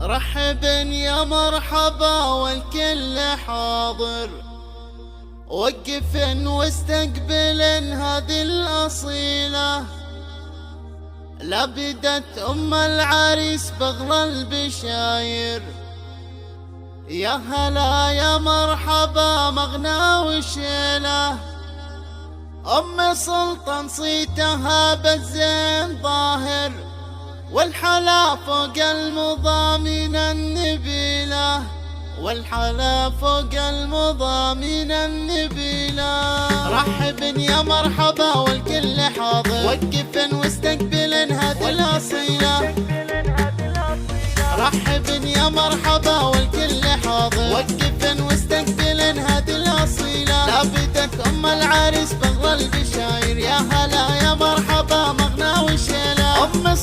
رحبا يا مرحبا والكل حاضر، وقفن واستقبلن هذه الأصيلة. لبدت أم العريس بغلى البشاير، يا هلا يا مرحبا مغنى وشيله. أم سلطان صيتها بالزين ظاهر، والحلا فوق المضامين النبيلة، والحلا فوق المضامين النبيلة. رحبا يا مرحبا والكل حاضر، وقفن واستقبلن هذه الأصيلة. رحبا يا مرحبا والكل حاضر، وقفن واستقبلن هذه الأصيلة. لابدت أم العريس بغلى البشاير، يا هلا يا مرحبا مغنى وشيله. أم